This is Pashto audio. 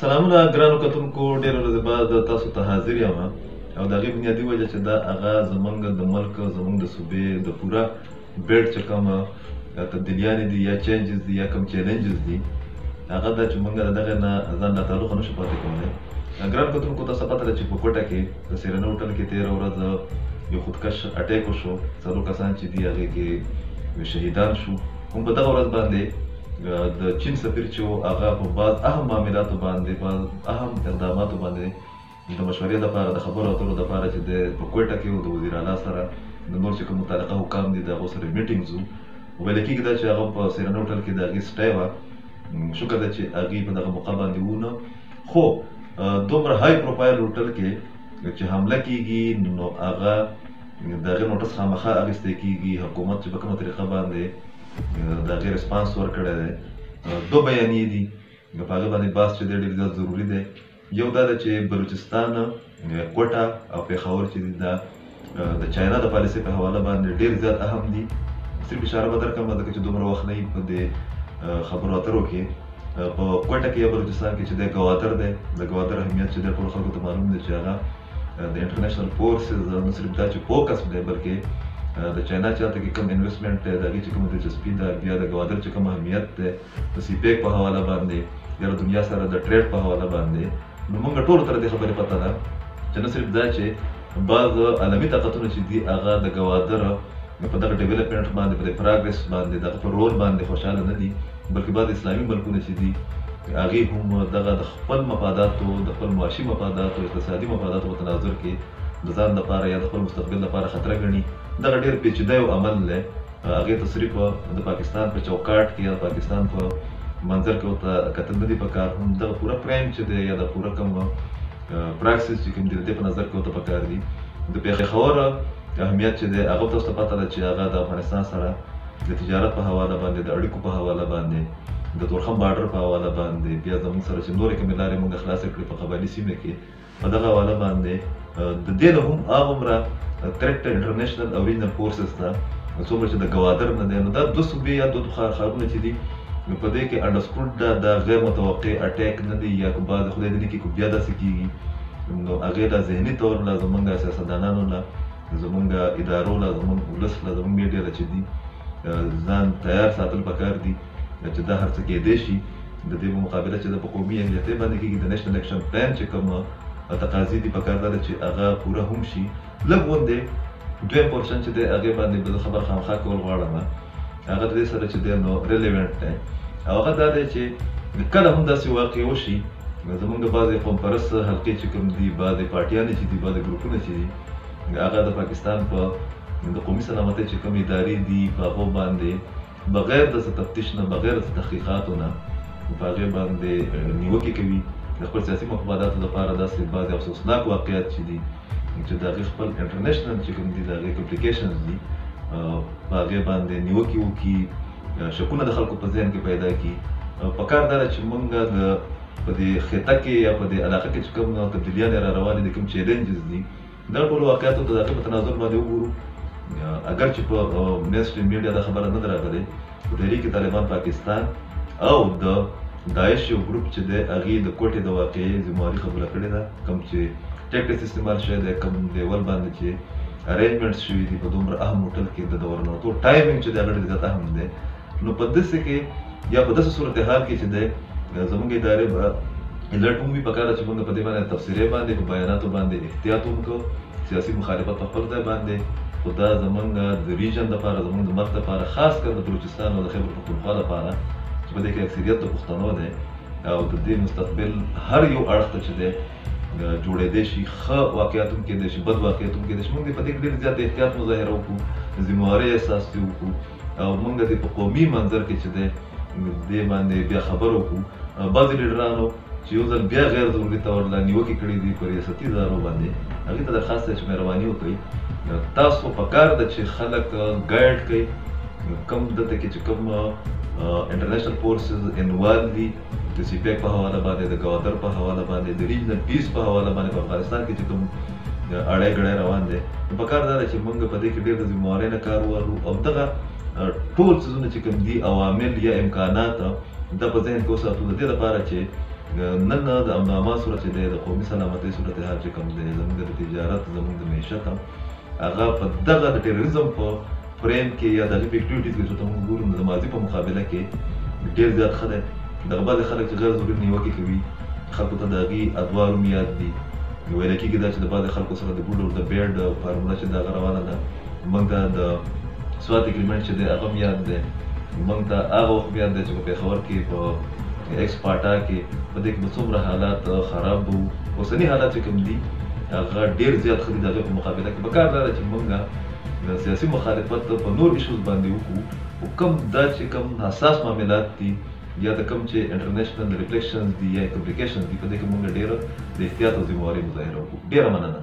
سلامونه ګرانو کتونکو، ډېره ورځې بعد تاسو ته حاضر یم او د هغې بنیادي وجه چې دا هغه زموږ د ملک، زموږ د صوبې د پوره بیلډ چې کوم تبدیلیانې دي یا چینجز دي یا کوم چیلنجز دي، هغه دا چې موږ د دغې نه ځان له تعلقه نشو پاتې کولی. ګرانو کتونکو، تاسو پته ده چې په کوټه کې د سیرنه هوټل کې تېره ورځ یو خودکش اټیک وشو. 4 کسان چې دي هغې کې شهیدان شو. هم په دغه ورځ باندې د چین سفیر چې و هغه په بعض اهم معاملاتو باندې، بعض اهم اقداماتو باندې د مشورې لپاره، د خبرو اترو لپاره چې د په کوټه کې د وزیر اعلی سره د نور چې کوم متعلقه حکام دي د هغو سره میټینګز و. ویل کېږي دا چې هغه په سیرنه هوټل کې د هغې سټی وه. شکر ده چې هغې په دغه موقع باندې ونه، خو دومره های پروفایل هوټل کې چې حمله کېږي نو هغه د هغې نوټس خامخا اخیستی کېږي. حکومت چې په کومه طریقه باندې د هغې ریسپانس ورکړی دی. 2 بیانیې دي، په هغې باندې بحث چې دی ډېر زیات ضروري دی. یو دا ده چې بلوچستان، کوټه او پېښور چې دي دا د چاینا د پالیسۍ په حواله باندې ډېر زیات اهم دي. صرف اشاره به درکړم ځکه چې دومره وخت نه وي په دې خبرو اترو کې. په کوټه کې یا بلوچستان کې چې دی ګوادر دی، د ګوادر اهمیت چې دی ټولو خلکو ته معلوم دی چې هغه د انټرنیشنل فورسز نه صرف دا چې فوکس دی بلکې د چاینا چې هلته کې کوم انویسټمنټ دی، د هغې چې کومه دلچسپي ده، بیا د ګوادر چې کوم اهمیت دی د سی پیک په حواله باندې یا د دنیا سره د ټریډ په حواله باندې، نو موږ ټولو ته د دې خبرې پته ده چې نه صرف دا چې بعض عالمي طاقتونه چې دي هغه د ګوادر په دغه ډیولپمنټ باندې، په دې پراګرس باندې، دغه په رول باندې خوشحاله نه دي، بلکې بعض اسلامي ملکونه چې دي هغې هم دغه د خپل مفاداتو، د خپل معاشي مفاداتو، اقتصادي مفاداتو په تناظر کې د ځان لپاره یا د خپل مستقبل لپاره خطره ګڼي. دغه ډېر پیچیده یو عمل دی. هغې ته صرف د پاکستان په چوکاټ کې یا د پاکستان په منظر کې ورته کتل نه دي پکار، هم دغه پوره پرایم چې دی یا د پوره کوم پراکسس چې کوم دي د دې په نظر کې ورته پکار دي. د پېښور اهمیت چې دی هغه تاسو ته پته ده چې هغه د افغانستان سره د تجارت په حواله باندې، د اړیکو په حواله باندې، د تورخم بارډر په حواله باندې، بیا زموږ سره چې نورې کومې لارې موږ خلاصې کړې په قبایلي سیمه کې، په دغه حواله باندې د دې نه هم هغومره تھریټ انټرنیشنل او ریجنل فورسز ته څومره چې د ګوادر نه دی. نو دا 2 صوبې یا 2 ښارونه چې دي په دې کې انډرسټوډ ده دا غیر متوقع اټیک نه دی، یا که بعض خدای دې نه کړي که بیا داسې کېږي، نو هغې له ذهني طور له زموږ سیاستدانانو له، زموږ ادارو له، زموږ ولس له، زموږ میډیا له چې دي ځان تیار ساتل پکار دي چې دا هر څه کېدی شي. د دې په مقابله چې د په قومي یکجهتۍ باندې کېږي، د نیشنل اکشن پلان چې کوم تقاضي دي پکار ده چې هغه پوره هم شي. لږ غوندې دویم پورشن چې دی هغې باندې به زه خبر خامخا کول غواړم، هغه د دې سره چې دی نو ریلیونټ دی، او هغه دا دی چې کله هم داسې واقع وشي زموږ بعضې قوم پرست حلقې چې کوم دي، بعضې پارټیانې چې دي، بعضې ګروپونه چې دي، هغه د پاکستان په د قومي سلامتۍ چې کوم ادارې دي په هغو باندې بغیر د څه تفتیش نه، بغیر د څه تحقیقاتو نه په هغې باندې نیوکې کوي. د خپل سیاسي مفاداتو لپاره داسې بعضې افسوسناک واقعیات چې دي چې د هغې خپل انټرنیشنل چې کوم دي د هغې کمپلیکیشنز دي په هغې باندې نیوکې وکړي، شکونه د خلکو په ذهن کې پیدا کړي. پکار دا ده چې موږ په دې خطه کې یا په دې علاقه کې چې کوم تبدیلیانې را روانې دي، کوم چیلنجز دي، دغه ټولو واقعیاتو ته د هغې په تناظر باندې وګورو. اگر چې په مینسټریم میډیا دا خبره نه ده راغلې، په تحریک طالبان پاکستان او د داعش یو ګروپ چې دی هغې د کوټې د واقعې ذمهواري قبوله کړې ده. کوم چې ټیکټس استعمال شوی دی، کوم ډیول باندې چې ارینجمنټس شوي دي په دومره اهم هوټل کې د ورننوتو ټایمینګ چې دی هغه ډېر زیات اهم دی. نو په داسې کې یا په داسې صورتحال کې چې دی زموږ ادارې به الرټ هم وي پکار ده چې موږ په دې باندې تبصرې باندې، په بیاناتو باندې احتیاط هم کوو، سیاسي مخالفت په خپل ځای باندې، خو دا زموږ د ریجن دپاره، زموږ د ملک دپاره، خاص کر د بلوچستان او د خیبر پښتونخوا دپاره چې په دې کې اکثریت د پښتنو دی او د دې مستقبل هر یو اړخ ته چې دی جوړېدی شي، ښه واقعیت هم کېدی شي، بد واقعیت هم کېدی شي. موږ دې په دې کې ډېر زیات احتیاط مظاهره وکړو، ذمهوارۍ احساس دې وکړو، او موږ دې په قومي منظر کې چې دی دې باندې بیا خبر وکړو. بعضې لیډرانو چې یو ځل بیا غیر ضروري طور لا نیوکې کړي دي په ریاستي ادارو باندې، هغې ته درخواست دی چې مهرباني وکړئ، تاسو پکار ده چې خلک ګایډ کړئ، کوم دلته کې چې کوم انټرنیشنل فورسز انوالو دي د سی پیک په حواله باندې، د ګوادر په حواله باندې، د ریجنل پیس په حواله باندې په افغانستان کې چې کوم اړی ګړی روان دی، نو پکار دا ده چې موږ په دې کې ډېر د ذمهوارۍ نه کار واخلو او دغه ټول څیزونه چې کوم دي عوامل یا امکانات دا په ذهن کې وساتو د دې لپاره چې نن د امناما صورت چې دی د قومي سلامتۍ صورت حال چې کوم دی زموږ د تجارت زموږ د معیشت هم هغه په دغه د ټیرریزم په فریم کې یا دغه اکټیویټیز کې چې موږ ګورو د ماضي په مقابله کې ډېر زیات ښه دی. دغه بعضې خلک چې غیر ضروري نیوکې کوي خلکو ته د هغې ادوار هم یاد دي. ویل کېږي دا چې د بعضې خلکو سره د ګوډ د بیډ فارموله چې د هغه روانه ده موږ ته د سوات اګریمنټ چې دی هغه هم یاد دی. موږ ته هغه وخت یاد دی چې په پېښور کې په ایکس پاټا کې په دې کې به څومره حالات خراب وو. اوسني حالات چې کوم دي هغه ډېر زیات ښه دي. د هغې په مقابله کې پکار دا ده چې موږ د سیاسي مخالفت په نور ایشوز باندې وکړو خو کوم دا چې کوم حساس معاملات دي یا د کوم چې انټرنیشنل ریفلیکشنز دي یا کمپلیکیشنز دي په دې کې موږ ډېره د احتیاط او ذمهواري مظاهره وکړو. ډېره مننه.